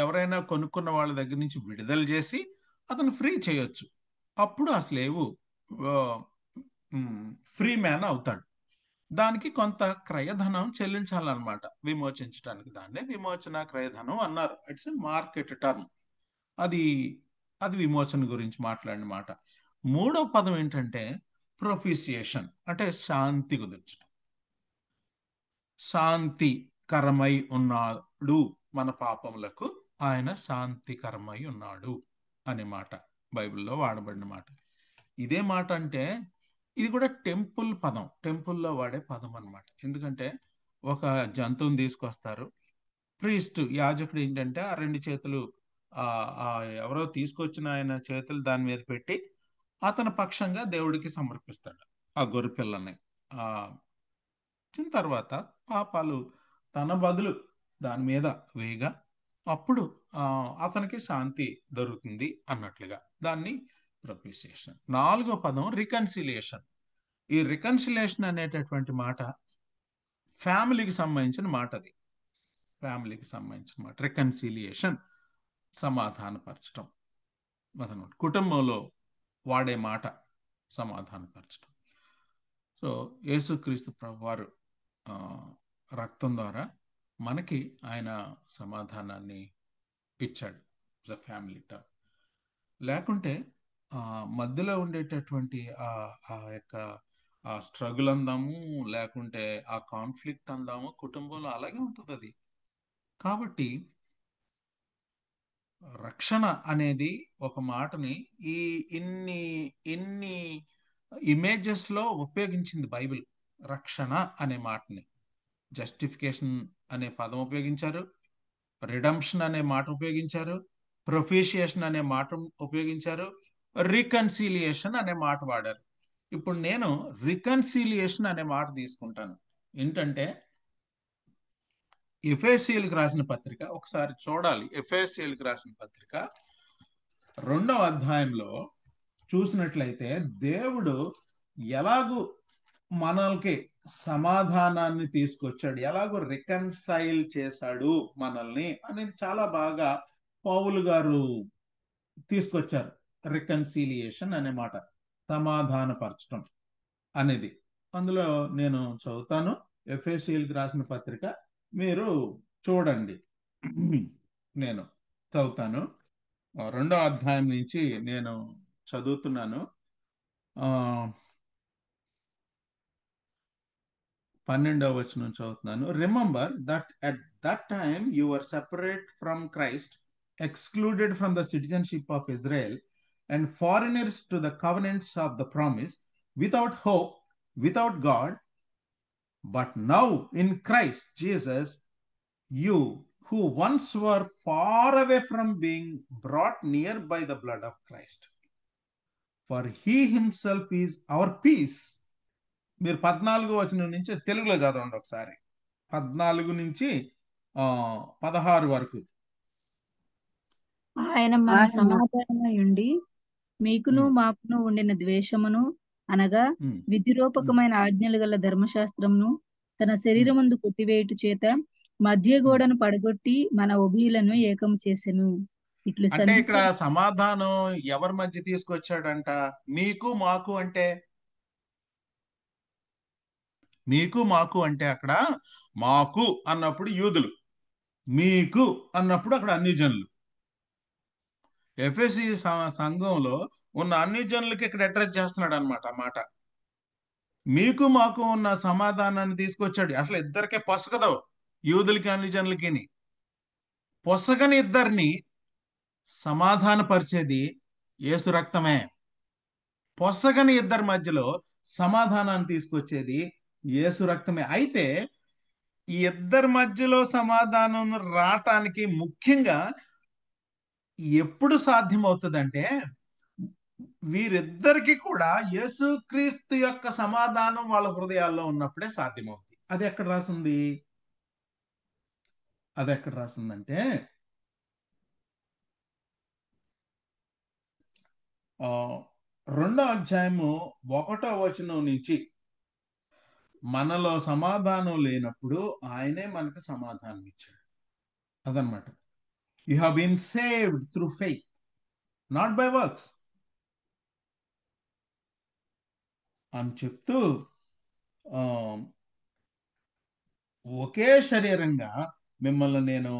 ఎవరైనా కొనుక్కున్న వాళ్ళ దగ్గర నుంచి విడుదల చేసి అతను ఫ్రీ చేయొచ్చు. అప్పుడు ఆ స్లేవు ఫ్రీ మ్యాన్ అవుతాడు. దానికి కొంత క్రయధనం చెల్లించాలన్నమాట విమోచించడానికి. దాన్నే విమోచన క్రయధనం అన్నారు. It's a market term. అది విమోచన గురించి మాట్లాడిన మాట. మూడో పదం ఏంటంటే ప్రొపిసియేషన్, అంటే శాంతి కుదర్చడం. శాంతికరమై ఉన్నాడు, మన పాపములకు ఆయన శాంతికరమై ఉన్నాడు అనే మాట బైబిల్లో వాడబడిన మాట. ఇదే మాట అంటే ఇది కూడా టెంపుల్ పదం, టెంపుల్లో వాడే పదం అన్నమాట. ఎందుకంటే ఒక జంతువుని తీసుకొస్తారు, ప్రీస్ట్ యాజకుడు ఏంటంటే ఆ రెండు చేతులు ఎవరో తీసుకొచ్చిన ఆయన చేతులు దాని మీద పెట్టి అతని పక్షంగా దేవుడికి సమర్పిస్తాడు ఆ గొర్రె పిల్లని. వచ్చిన తర్వాత పాపాలు తన బదులు దాని మీద వేయగా అప్పుడు అతనికి శాంతి దొరుకుతుంది అన్నట్లుగా, దాన్ని ప్రొపిసియేషన్. నాలుగో పదం రికన్సిలియేషన్. ఈ రికన్సిలియేషన్ అనేటటువంటి మాట ఫ్యామిలీకి సంబంధించిన మాట. అది ఫ్యామిలీకి సంబంధించిన మాట. రికన్సిలియేషన్ సమాధానపరచడం అదనమాట, కుటుంబంలో వాడే మాట సమాధానపరచడం. సో యేసుక్రీస్తు ప్రభువారు రక్తం ద్వారా మనకి ఆయన సమాధానాన్ని ఇచ్చాడు. It's a family term. లేకుంటే మధ్యలో ఉండేటటువంటి ఆ యొక్క ఆ స్ట్రగుల్ అందాము, లేకుంటే ఆ కాన్ఫ్లిక్ట్ అందాము, కుటుంబంలో అలాగే ఉంటుంది అది. కాబట్టి రక్షణ అనేది ఒక మాటని ఇన్ని ఇమేజెస్లో ఉపయోగించింది బైబిల్. రక్షణ అనే మాటని జస్టిఫికేషన్ అనే పదం ఉపయోగించారు, రిడమ్షన్ అనే మాట ఉపయోగించారు, ప్రొపిషియేషన్ అనే మాట ఉపయోగించారు, రికన్సిలియేషన్ అనే మాట వాడారు. ఇప్పుడు నేను రికన్సిలియేషన్ అనే మాట తీసుకుంటాను. ఏంటంటే ఎఫెసీయులకు రాసిన పత్రిక ఒకసారి చూడాలి. ఎఫెసీయులకు రాసిన పత్రిక 2వ అధ్యాయంలో చూసినట్లయితే దేవుడు ఎలాగూ మనల్కి సమాధానాన్ని తీసుకొచ్చాడు, ఎలాగో రికన్సైల్ చేశాడు మనల్ని అనేది చాలా బాగా పౌలు గారు తీసుకొచ్చారు. రికన్సిలియేషన్ అనే మాట, సమాధానపరచడం అనేది. అందులో నేను చదువుతాను, ఎఫెసీయులకు రాసిన పత్రిక మీరు చూడండి. నేను చదువుతాను, 2వ అధ్యాయం నుంచి నేను చదువుతున్నాను. 12వ వచనం చదువుతున్నాను. Remember that at that time you were separate from Christ, excluded from the citizenship of Israel, and foreigners to the covenants of the promise, without hope, without God. But now in Christ Jesus, you who once were far away from being brought near by the blood of Christ, for he himself is our peace. మీరు 14వ వచనం నుంచి తెలుగులో చదవండి ఒకసారి, 14 నుంచి 16 వరకు. ఆయన మన సమాధానమై ఉండి మీకును మాకును ఉండిన ద్వేషమును అనగా విధిరూపకమైన ఆజ్ఞలు గల ధర్మశాస్త్రమును తన శరీరమందు కొట్టివేయుట చేత మధ్య గోడను పడగొట్టి మన ఉభయులను ఏకం చేసెను. ఇట్లు అంటే ఇక్కడ సమాధానం ఎవరి మధ్య తీసుకొచ్చాడంట? మీకు మాకు అంటే, మీకు మాకు అంటే అక్కడ మాకు అన్నప్పుడు యూదులు, మీకు అన్నప్పుడు అక్కడ అన్ని జనులు. ఎఫెసీ సంఘంలో ఉన్న అన్ని జనులకి ఇక్కడ అడ్రస్ చేస్తున్నాడు అనమాట ఆ మాట. మీకు మాకు ఉన్న సమాధానాన్ని తీసుకొచ్చాడు. అసలు ఇద్దరికే పొసగదు, యూదులకి అన్ని జనులకి. పొసగని ఇద్దరిని సమాధానపరిచేది యేసు రక్తమే. పొసగని ఇద్దరి మధ్యలో సమాధానాన్ని తీసుకొచ్చేది యేసు రక్తమే. అయితే ఈ ఇద్దరి మధ్యలో సమాధానం రావటానికి ముఖ్యంగా ఎప్పుడు సాధ్యమవుతుందంటే, వీరిద్దరికి కూడా యేసుక్రీస్తు యొక్క సమాధానం వాళ్ళ హృదయాల్లో ఉన్నప్పుడే సాధ్యమవుతుంది. అది ఎక్కడ రాసింది? అది ఎక్కడ రాసిందంటే, 2వ అధ్యాయము 1వ వచనం నుంచి, మనలో సమాధానం లేనప్పుడు ఆయనే మనకు సమాధానం ఇచ్చాడు. అదనమాట. You have been saved through faith, not by works అని చెప్తూ ఒకే శరీరంగా మిమ్మల్ని నేను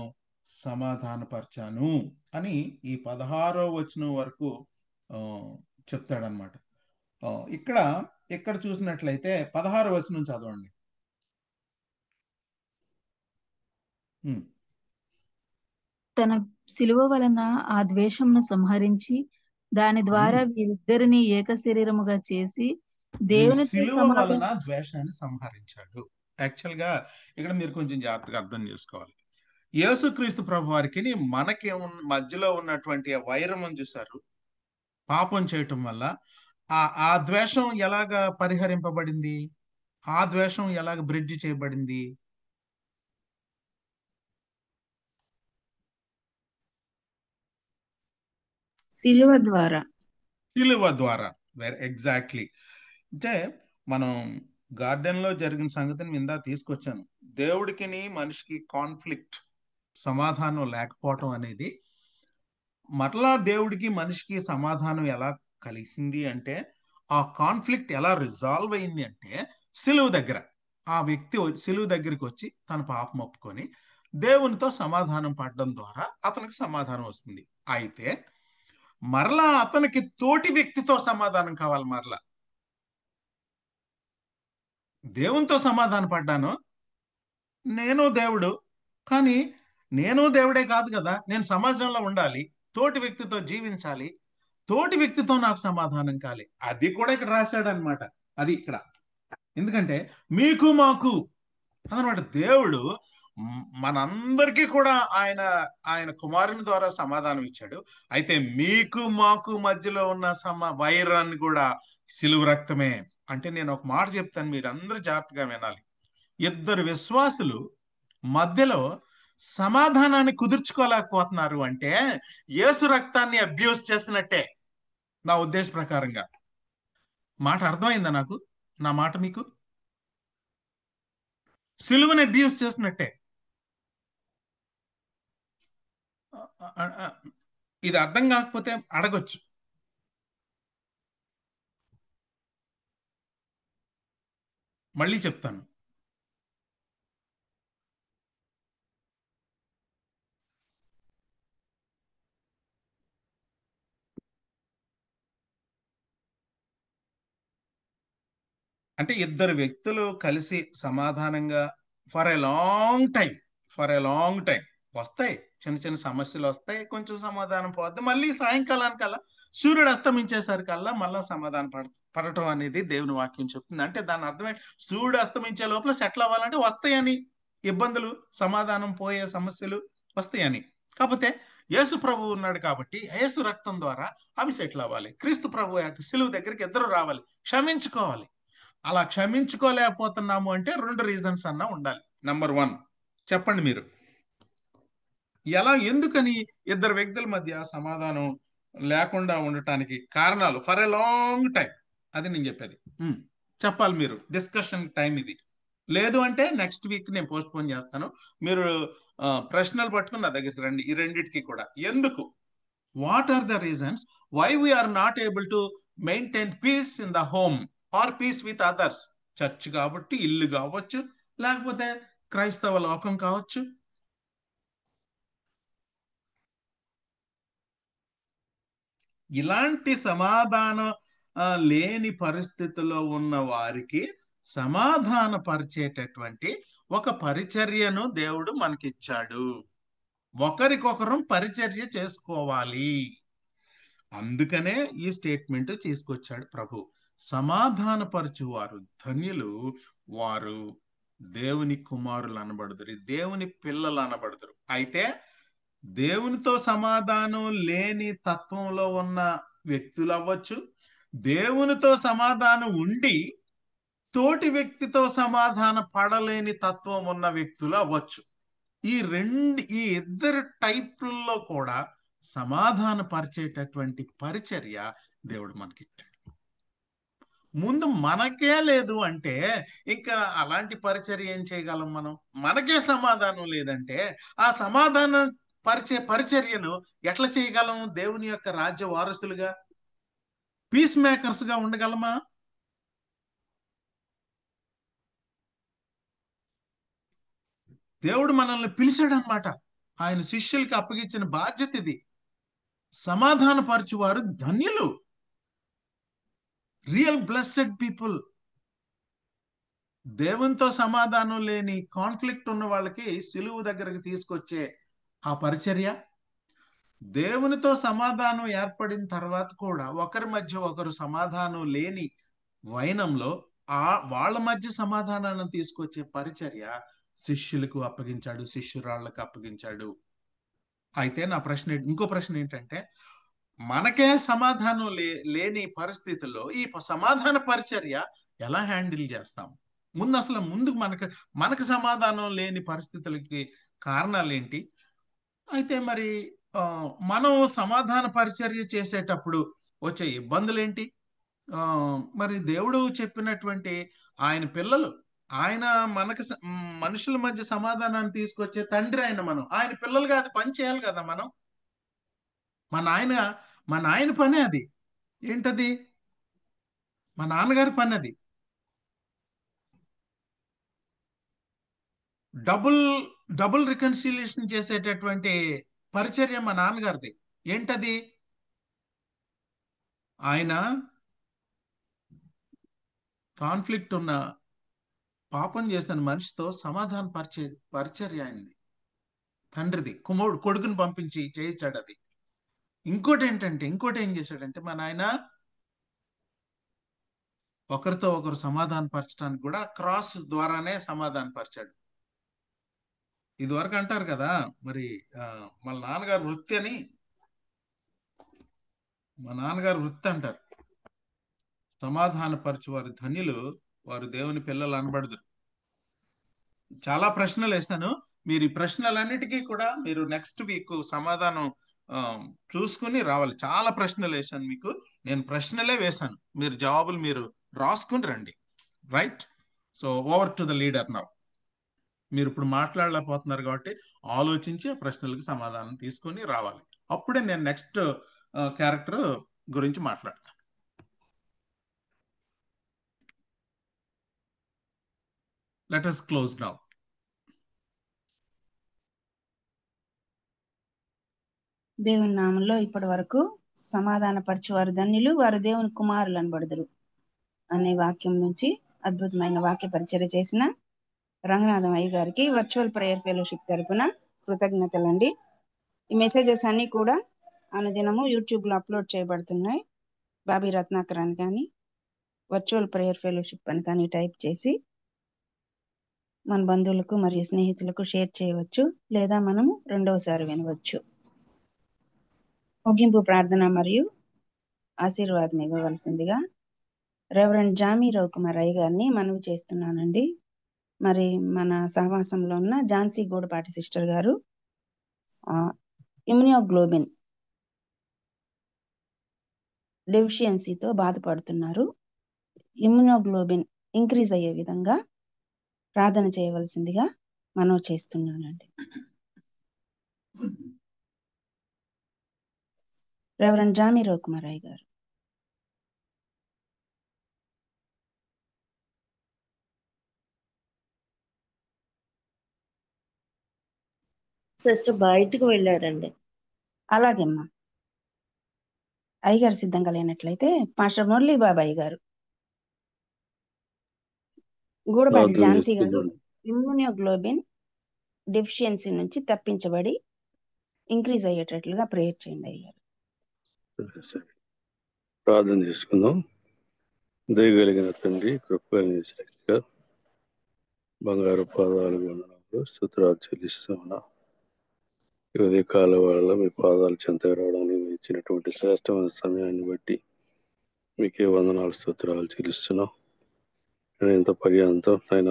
సమాధానపరిచాను అని ఈ 16వ వచనం వరకు చెప్తాడనమాట. ఇక్కడ చూసినట్లయితే 16వ వచనం చదవండి. తన శిలువ వలన ఆ ద్వేషమును సంహరించి దాని ద్వారా వీరిద్దరిని ఏక శరీరముగా చేసి దేవునితో శిలువ వలన ద్వేషాన్ని సంహరించాడు. యాక్చువల్ గా ఇక్కడ మీరు కొంచెం జాగ్రత్తగా అర్థం చేసుకోవాలి. యేసుక్రీస్తు ప్రభు వారికి మనకి మధ్యలో ఉన్నటువంటి వైరం చూశారు. పాపం చేయటం వల్ల ఆ ద్వేషం ఎలాగా పరిహరింపబడింది? ఆ ద్వేషం ఎలాగ బ్రిడ్జ్ చేయబడింది? శిలువ ద్వారా. శిలువ ద్వారా. ఎగ్జాక్ట్లీ. అంటే మనం గార్డెన్ లో జరిగిన సంగతిని ఇందా తీసుకొచ్చాను. దేవుడికి మనిషికి కాన్ఫ్లిక్ట్, సమాధానం లేకపోవటం అనేది, మరలా దేవుడికి మనిషికి సమాధానం ఎలా కలిసింది అంటే, ఆ కాన్ఫ్లిక్ట్ ఎలా రిజాల్వ్ అయింది అంటే, సిలువ దగ్గర ఆ వ్యక్తి సిలువ దగ్గరికి వచ్చి తన పాపం ఒప్పుకొని దేవునితో సమాధానం పడడం ద్వారా అతనికి సమాధానం వస్తుంది. అయితే మరలా అతనికి తోటి వ్యక్తితో సమాధానం కావాలి. మరలా దేవునితో సమాధానం పడ్డాను, నేను దేవుడు, కానీ నేను దేవుడే కాదు కదా, నేను సమాజంలో ఉండాలి, తోటి వ్యక్తితో జీవించాలి, తోటి వ్యక్తితో నాకు సమాధానం కావాలి. అది కూడా ఇక్కడ రాశాడనమాట. అది ఇక్కడ ఎందుకంటే మీకు మాకు అదనమాట. దేవుడు మనందరికీ కూడా ఆయన కుమారుని ద్వారా సమాధానం ఇచ్చాడు. అయితే మీకు మాకు మధ్యలో ఉన్న వైరాన్ని కూడా సిలువ రక్తమే. అంటే నేను ఒక మాట చెప్తాను, మీరు అందరూ జాగ్రత్తగా వినాలి. ఇద్దరు విశ్వాసులు మధ్యలో సమాధానాన్ని కుదుర్చుకోలేకపోతున్నారు అంటే యేసు రక్తాన్ని అబ్యూస్ చేస్తున్నట్టే నా ఉద్దేశ ప్రకారంగా. మాట అర్థమైందా నాకు? నా మాట మీకు? సిలువని అబ్యూస్ చేసినట్టే. ఇది అర్థం కాకపోతే అడగొచ్చు. మళ్ళీ చెప్తాను. అంటే ఇద్దరు వ్యక్తులు కలిసి సమాధానంగా ఫర్ ఏ లాంగ్ టైం వస్తాయి, చిన్న చిన్న సమస్యలు వస్తాయి, కొంచెం సమాధానం పోద్ది, మళ్ళీ సాయంకాలానికల్లా సూర్యుడు అస్తమించేసరికల్లా మళ్ళీ సమాధానం పడటం అనేది దేవుని వాక్యం చెప్తుంది. అంటే దాని అర్థమే, సూర్యుడు అస్తమించే లోపల సెటిల్ అవ్వాలంటే వస్తాయని ఇబ్బందులు, సమాధానం పోయే సమస్యలు వస్తాయని. కాకపోతే యేసు ప్రభు ఉన్నాడు కాబట్టి యేసు రక్తం ద్వారా అవి సెటిల్ అవ్వాలి. క్రీస్తు ప్రభు యొక్క సిలువ దగ్గరికి ఇద్దరు రావాలి, క్షమించుకోవాలి. అలా క్షమించుకోలేకపోతున్నాము అంటే 2 రీజన్స్ అన్నా ఉండాలి. నంబర్ 1 చెప్పండి మీరు, ఎలా, ఎందుకని ఇద్దరు వ్యక్తుల మధ్య సమాధానం లేకుండా ఉండటానికి కారణాలు ఫర్ ఎ లాంగ్ టైం? అది నేను చెప్పేది. చెప్పాలి మీరు. డిస్కషన్ టైం ఇది. లేదు అంటే నెక్స్ట్ వీక్ నేను పోస్ట్ పోన్ చేస్తాను. మీరు ప్రశ్నలు పట్టుకుని నా దగ్గరికి రండి. ఈ రెండింటికి కూడా ఎందుకు, what are the reasons why we're not able to maintain peace in the home or peace with others? Church కాబట్టి, ఇల్లు కావచ్చు, లేకపోతే క్రైస్తవ లోకం కావచ్చు. ఇలాంటి సమాధానం లేని పరిస్థితిలో ఉన్న వారికి సమాధాన పరిచేటటువంటి ఒక పరిచర్యను దేవుడు మనకిచ్చాడు. ఒకరికొకరం పరిచర్య చేసుకోవాలి. అందుకనే ఈ స్టేట్మెంట్ తీసుకొచ్చాడు ప్రభు. సమాధానపరచువారు ధన్యులు, వారు దేవుని కుమారులు అనబడదురు, దేవుని పిల్లలు అనబడదురు. అయితే దేవునితో సమాధానం లేని తత్వంలో ఉన్న వ్యక్తులు అవ్వచ్చు, దేవునితో సమాధానం ఉండి తోటి వ్యక్తితో సమాధాన పడలేని తత్వం ఉన్న వ్యక్తులు అవ్వచ్చు. ఈ ఇద్దరు టైప్లలో కూడా సమాధాన పరిచేటటువంటి పరిచర్య దేవుడు మనకిచ్చాడు. ముందు మనకే లేదు అంటే ఇంకా అలాంటి పరిచర్య ఏం చేయగలం మనం? మనకే సమాధానం లేదంటే ఆ సమాధానం పరిచర్యను ఎట్లా చేయగలం? దేవుని యొక్క రాజ్య వారసులుగా, పీస్ మేకర్స్ గా ఉండగలమా? దేవుడు మనల్ని పిలిచాడనమాట. ఆయన శిష్యులకి అప్పగించిన బాధ్యత ఇది. సమాధానపరచువారు ధన్యులు, రియల్ బ్లెస్సెడ్ పీపుల్. దేవునితో సమాధానం లేని కాన్ఫ్లిక్ట్ ఉన్న వాళ్ళకి సిలువు దగ్గరకు తీసుకొచ్చే ఆ పరిచర్య, దేవునితో సమాధానం ఏర్పడిన తర్వాత కూడా ఒకరి మధ్య ఒకరు సమాధానం లేని వైనంలో వాళ్ళ మధ్య సమాధానాన్ని తీసుకొచ్చే పరిచర్య శిష్యులకు అప్పగించాడు, శిష్యురాళ్ళకు అప్పగించాడు. అయితే నా ప్రశ్న, ఇంకో ప్రశ్న ఏంటంటే, మనకే సమాధానం లేని పరిస్థితుల్లో ఈ సమాధాన పరిచర్య ఎలా హ్యాండిల్ చేస్తాం? ముందు మనకు సమాధానం లేని పరిస్థితులకి కారణాలు ఏంటి? అయితే మరి మనం సమాధాన పరిచర్య చేసేటప్పుడు వచ్చే ఇబ్బందులు ఏంటి? మరి దేవుడు చెప్పినటువంటి ఆయన పిల్లలు, ఆయన మనుషుల మధ్య సమాధానాన్ని తీసుకొచ్చే తండ్రి ఆయన పిల్లలుగా అది పని చేయాలి కదా. మా నాయన పని అది. ఏంటది? మా నాన్నగారి పని అది. డబుల్ రికన్సిలియేషన్ చేసేటటువంటి పరిచర్య మా నాన్నగారిది. ఏంటది? ఆయన కాన్ఫ్లిక్ట్ ఉన్న పాపం చేసిన మనిషితో సమాధాన పరిచర్య అయింది. తండ్రిది కొడుకుని పంపించి చేయించాడు అది. ఇంకోటి ఏం చేశాడంటే, మా నాయన ఒకరితో ఒకరు సమాధాన పరచడానికి కూడా క్రాస్ ద్వారానే సమాధాన పరిచాడు. ఇదివరకు అంటారు కదా, మరి మా నాన్నగారు వృత్తి అంటారు. సమాధాన పరచువారు ధన్యులు, వారు దేవుని పిల్లలు అనబడదురు. చాలా ప్రశ్నలు వేశాను. మీరు ఈ ప్రశ్నలన్నిటికీ కూడా మీరు నెక్స్ట్ వీక్ సమాధానం చూసుకుని రావాలి. చాలా ప్రశ్నలు వేశాను మీకు. నేను ప్రశ్నలే వేశాను, మీరు జవాబులు మీరు రాసుకుని రండి. Right? So over to the leader now. మీరు ఇప్పుడు మాట్లాడలేకపోతున్నారు కాబట్టి ఆలోచించి ఆ ప్రశ్నలకు సమాధానం తీసుకొని రావాలి. అప్పుడే నేను నెక్స్ట్ క్యారెక్టర్ గురించి మాట్లాడతాను. Let us close now. దేవుని నామంలో ఇప్పటి వరకు సమాధాన పరచువారు ధన్యులు, వారు దేవుని కుమారులు అనబడదురు అనే వాక్యం నుంచి అద్భుతమైన వాక్య పరిచర్య చేసిన రంగనాథం అయ్య గారికి వర్చువల్ ప్రేయర్ ఫెలోషిప్ తరపున కృతజ్ఞతలండి. ఈ మెసేజెస్ అన్ని కూడా అనుదినము యూట్యూబ్ లో అప్లోడ్ చేయబడుతున్నాయి. బాబీ రత్నాకర్ అని కానీ వర్చువల్ ప్రేయర్ ఫెలోషిప్ అని కానీ టైప్ చేసి మన బంధువులకు మరియు స్నేహితులకు షేర్ చేయవచ్చు, లేదా మనము రెండవసారి వినవచ్చు. ముగింపు ప్రార్థన మరియు ఆశీర్వాదం ఇవ్వవలసిందిగా రెవరెండ్ జామీ రవికుమార్ అయ్య గారిని మనవి చేస్తున్నానండి. మరి మన సహవాసంలో ఉన్న ఝాన్సీ గూడపాటి సిస్టర్ గారు ఇమ్యూనోగ్లోబిన్ డెఫిషియన్సీతో బాధపడుతున్నారు. ఇమ్యూనోగ్లోబిన్ ఇంక్రీజ్ అయ్యే విధంగా ప్రార్థన చేయవలసిందిగా మనవి చేస్తున్నానండి. రెవరెండ్ జామీ రవికుమార్ అయ్య గారు. సిస్టర్ బయటకు వెళ్ళారండి. అలాగేమ్మా. అయ్యగారు సిద్ధంగా లేనట్లయితే పాస్టర్ మురళీ బాబాయ్ గారు. గూడపాటి ఝాన్సీ గారు ఇమ్యూనోగ్లోబిన్ డెఫిషియన్సీ నుంచి తప్పించబడి ఇంక్రీజ్ అయ్యేటట్లుగా ప్రేయర్ చేయండి అయ్యారు. సరే, ప్రార్థన చేసుకుందాం. దయగలిగిన తండ్రి, కృపగా బంగారు పాదాలు వందనాలు స్తుతులు చెల్లిస్తూ ఉన్నా. ఈ ఉదయ కాల వల్ల మీ పాదాలు చెంతకు రావడానికి మీరు ఇచ్చినటువంటి శ్రేష్టమైన సమయాన్ని బట్టి మీకే వందనాలు స్తుతులు చెల్లిస్తున్నాం. నేను ఇంత పర్యాంతం ఆయన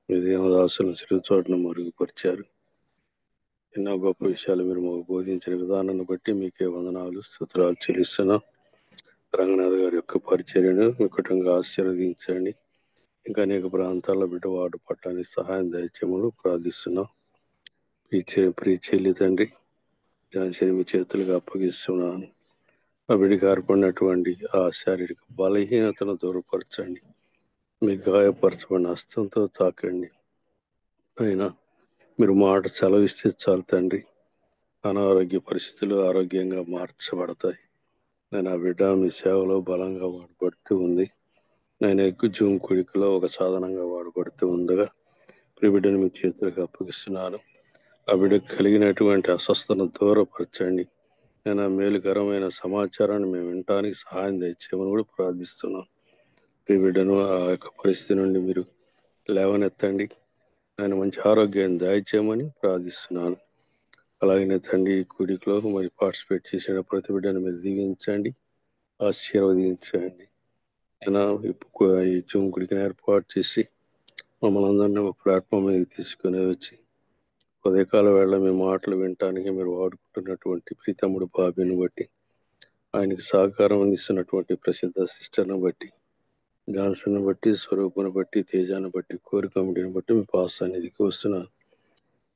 మీ దేవదాసులను చిరుచోటను మరుగుపరిచారు. ఎన్నో గొప్ప విషయాలు మీరు మాకు బోధించిన విధానాన్ని బట్టి మీకే వందనాలు స్తుతులు చెల్లిస్తున్నాం. రంగనాథ్ గారి యొక్క పరిచర్యను వికటంగా ఆశీర్వదించండి. ఇంకా అనేక ప్రాంతాల్లో బిడ్డ వాడు పట్టడానికి సహాయం దయచేయమని ప్రార్థిస్తున్నాం. ప్రియ చెల్లి తండ్రి దాని మీ చేతులుగా అప్పగిస్తున్నాను. ఆ బిడ్డకి ఏర్పడినటువంటి ఆ శారీరక బలహీనతను దూరపరచండి. మీ గాయపరచబడిన హస్తంతో తాకండి. అయినా మీరు మాట సెలవిస్తే చాలు తండ్రి, అనారోగ్య పరిస్థితులు ఆరోగ్యంగా మార్చబడతాయి. నేను ఆ బిడ్డ మీ సేవలో బలంగా వాడబడుతూ ఉంది. నేను ఎక్కువ జూమ్ కుడికలో ఒక సాధనంగా వాడబడుతూ ఉండగా బిడ్డను మీ చేతులకు అప్పగిస్తున్నాను. ఆ బిడ్డకు కలిగినటువంటి అస్వస్థతను దూరపరచండి. నేను ఆ మేలుకరమైన సమాచారాన్ని మేము వినటానికి సహాయం తెచ్చేమని కూడా ప్రార్థిస్తున్నాను. బిడ్డను ఆ యొక్క పరిస్థితి నుండి మీరు లేవనెత్తండి. ఆయన మంచి ఆరోగ్యాన్ని దయచేయమని ప్రార్థిస్తున్నాను. అలాగే తండ్రి, ఈ కుడికలో మరి పార్టిసిపేట్ చేసిన ప్రతి బిడ్డను మీరు దీవించండి, ఆశీర్వదించండి. ఈ జూమ్ గుడికి ఏర్పాటు చేసి మమ్మల్ని అందరినీ ఒక ప్లాట్ఫామ్ మీద తీసుకుని వచ్చి ఉదయకాల వేళ మీ మాటలు వినటానికి మీరు వాడుకుంటున్నటువంటి ప్రీతముడు బాబీని బట్టి, ఆయనకి సహకారం అందిస్తున్నటువంటి ప్రసిద్ధ సిస్టర్ని బట్టి, జాన్సన్ బట్టి, స్వరూపుని బట్టి, తేజాన్ని బట్టి, కోరి కమిటీని బట్టి మీ పాస్ సన్నిధికి వస్తున్నాను.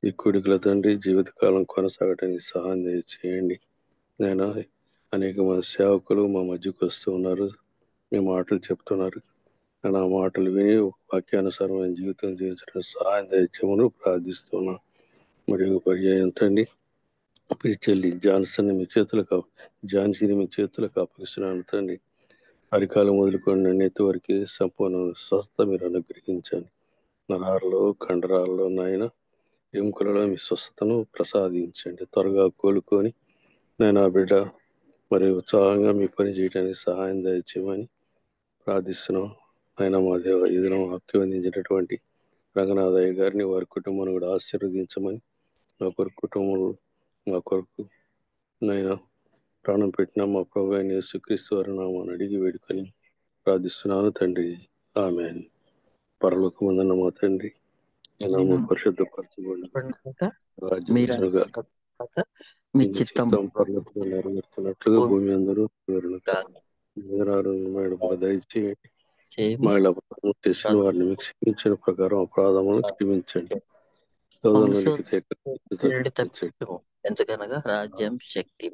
ఈ కొడుకుల తండ్రి జీవితకాలం కొనసాగడానికి సహాయం చేయండి. నేను అనేక మంది సేవకులు మా మధ్యకు వస్తూ ఉన్నారు, మీ మాటలు చెప్తున్నారు. నేను ఆ మాటలు విని వాక్యానుసారమైన జీవితం జీవించడానికి సహాయం దయచేయమని ప్రార్థిస్తున్నాను. మరియు పర్యాయం తండ్రి చెల్లి ఝాన్సీని మీ చేతులకు అప్పగిస్తున్నాను తండ్రి. అరికాలం మొదలుకొని నెత్తి వరకు సంపూర్ణ స్వస్థత మీరు అనుగ్రహించండి. నరాల్లో కండరాల్లో నాయన ఎముకలలో మీ స్వస్థతను ప్రసాదించండి. త్వరగా కోలుకొని నేను ఆ బిడ్డ మరి ఉత్సాహంగా మీ పని చేయడానికి సహాయం దయచేయమని ప్రార్థిస్తున్నాం. ఆయన మా దేవ ఈ దినం ఆశీర్వదించినటువంటి రంగనాథయ్య గారిని, వారి కుటుంబాన్ని కూడా ఆశీర్వదించమని, మా కొరకు కుటుంబంలో మా కొరకు నైనా ప్రాణం పెట్టిన మా ప్రభు అయిన యేసుక్రీస్తు వారి నామమున అడిగి వేడుకొని ప్రార్థిస్తున్నాను తండ్రి, ఆమేన్. పరలోకమందున్న మా తండ్రి, ఈ నామము పరిశుద్ధపరచబడును గాక, రాజ్యం వచ్చును గాక, మీ నీ చిత్తం పరలోకములో నెరవేరుతున్నట్లుగా భూమి అందరూ దయచేయండి. మహిళ చేసిన వారిని మీకు క్షమించిన ప్రకారం అపరాధములను క్షమించండి. ఎందుకనగా రాజ్యం, శక్తి,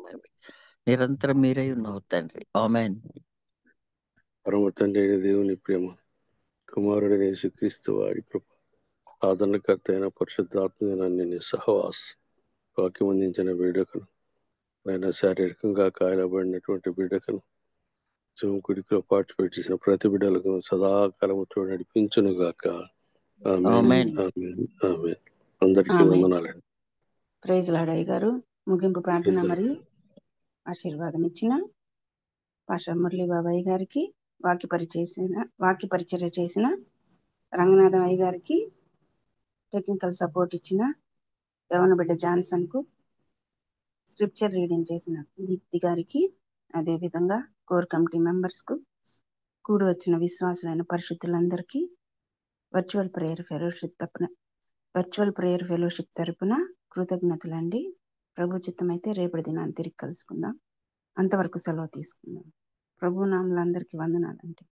నిరంతరం మీరై ఉన్నావు తండ్రి. ఆమేన్. పరమ తండ్రి అయిన దేవుని ప్రేమ, కుమారుడైన యేసుక్రీస్తు వారి కృప, ఆదరణకర్త అయిన పరిశుద్ధాత్మ సహవాస, వాక్యం అందించిన బిడ్డకను, ఆయన శారీరకంగా కాయలబడినటువంటి బిడ్డకను, జూమ్ కుడికిలో పార్టిసిపేట్ చేసిన ప్రతి బిడ్డలకు సదాకాలముతో నడిపించును గాక. ఆమేన్. ఆమేన్. అందరికీ వందనాలండి. ప్రైజ్ లార్డ్ అయ్య గారు. ముగింపు ప్రార్థన మరి ఆశీర్వాదం ఇచ్చిన పాస్టర్ మురళీ బాబాయ్ గారికి, వాక్య పరిచర్య చేసిన రంగనాథం అయ్య గారికి, టెక్నికల్ సపోర్ట్ ఇచ్చిన యవన బిడ్డ జాన్సన్ కు, స్క్రిప్చర్ రీడింగ్ చేసిన దీప్తి గారికి, అదేవిధంగా కోర్ కమిటీ మెంబర్స్ కు, కూడి వచ్చిన విశ్వాసులైన పరిశుద్ధులందరికీ వర్చువల్ ప్రేయర్ ఫెలోషిప్ తరపున కృతజ్ఞతలండి. ప్రభు చిత్తమైతే రేపటి దినాన్ని తిరిగి కలుసుకుందాం. అంతవరకు సెలవు తీసుకుందాం. ప్రభు నామములో అందరికీ వందనాలండి.